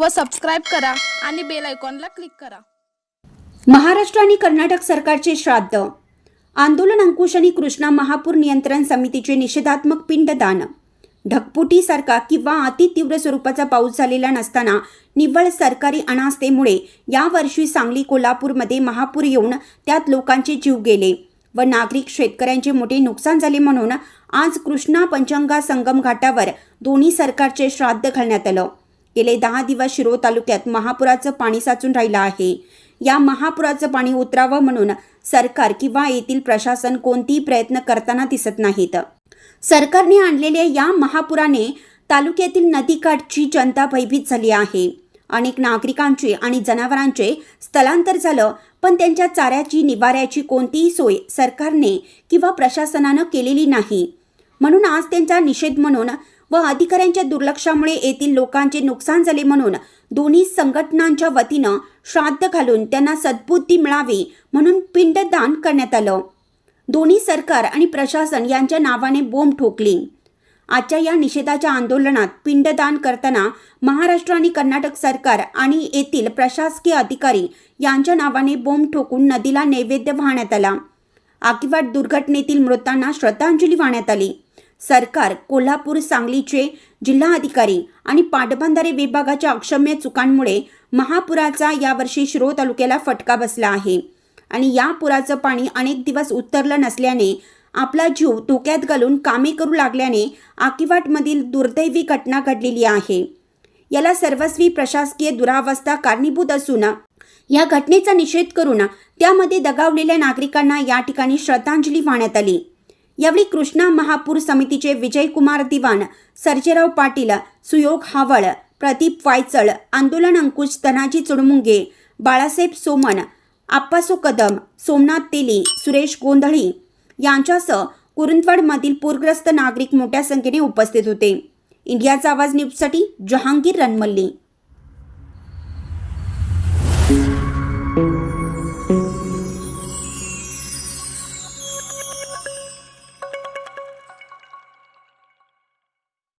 व सबस्क्राईब करा आणि बेल आयकॉनला क्लिक करा। महाराष्ट्र आणि कर्नाटक सरकारचे श्राद्ध, आंदोलन अंकुश आणि कृष्णा महापूर नियंत्रण समितीचे निषेधात्मक पिंडदान। ढगफुटीसारखा किंवा अति तीव्र स्वरूपाचा पाऊस झालेला नसताना निव्वळ सरकारी अनास्थेमुळे यावर्षी सांगली कोल्हापूरमध्ये महापूर येऊन त्यात लोकांचे जीव गेले व नागरिक शेतकऱ्यांचे मोठे नुकसान झाले। म्हणून आज कृष्णा पंचगंगा संगम घाटावर दोन्ही सरकारचे श्राद्ध घालण्यात आलं। गेले 10 दिवस शिरोळ तालुक्यात महापुराचं पाणी साचून राहिलं आहे। या महापुराचं पाणी उतरावं म्हणून सरकार किंवा येथील प्रशासन कोणतेही प्रयत्न करताना दिसत नाहीत। सरकारने आणलेल्या या महापुराने तालुक्यातील नदीकाठची जनता भयभीत झाली आहे। अनेक नागरिकांचे आणि जनावरांचे स्थलांतर झालं, पण त्यांच्या चाऱ्याची निवाऱ्याची कोणतीही सोय सरकारने किंवा प्रशासनानं केलेली नाही। म्हणून आज त्यांचा निषेध म्हणून व अधिकाऱ्यांच्या दुर्लक्षामुळे येथील लोकांचे नुकसान झाले म्हणून दोन्ही संघटनांच्या वतीनं श्राद्ध घालून त्यांना सद्बुद्धी मिळावी म्हणून पिंडदान करण्यात आलं। दोन्ही सरकार आणि प्रशासन यांच्या नावाने बोंब ठोकली। आजच्या या निषेधाच्या आंदोलनात पिंडदान करताना महाराष्ट्र आणि कर्नाटक सरकार आणि येथील प्रशासकीय अधिकारी यांच्या नावाने बोंब ठोकून नदीला नैवेद्य वाहण्यात आला। आकिवाट दुर्घटनेतील मृतांना श्रद्धांजली वाहण्यात आली। सरकार, कोल्हापूर, सांगलीचे जिल्हाधिकारी आणि पाटबंधारे विभागाच्या अक्षम्य चुकांमुळे महापुराचा यावर्षी शिरोळ तालुक्याला फटका बसला आहे आणि या पुराचं पाणी अनेक दिवस उतरलं नसल्याने आपला जीव धोक्यात घालून कामे करू लागल्याने आकिवाटमधील दुर्दैवी घटना घडलेली आहे। याला सर्वस्वी प्रशासकीय दुरावस्था कारणीभूत असून या घटनेचा निषेध करून त्यामध्ये दगावलेल्या नागरिकांना या ठिकाणी श्रद्धांजली वाहण्यात आली। यावेळी कृष्णा महापूर समितीचे विजयकुमार दिवाण, सर्जेराव पाटील, सुयोग हावळ, प्रदीप वायचळ, आंदोलन अंकुश, धनाजी चुडमुंगे, बाळासाहेब सोमन, आप्पासो कदम, सोमनाथ तेली, सुरेश गोंधळी यांच्यासह कुरुंदवाडमधील पूरग्रस्त नागरिक मोठ्या संख्येने उपस्थित होते। इंडियाचा आवाज न्यूजसाठी जहांगीर रणमल्ली।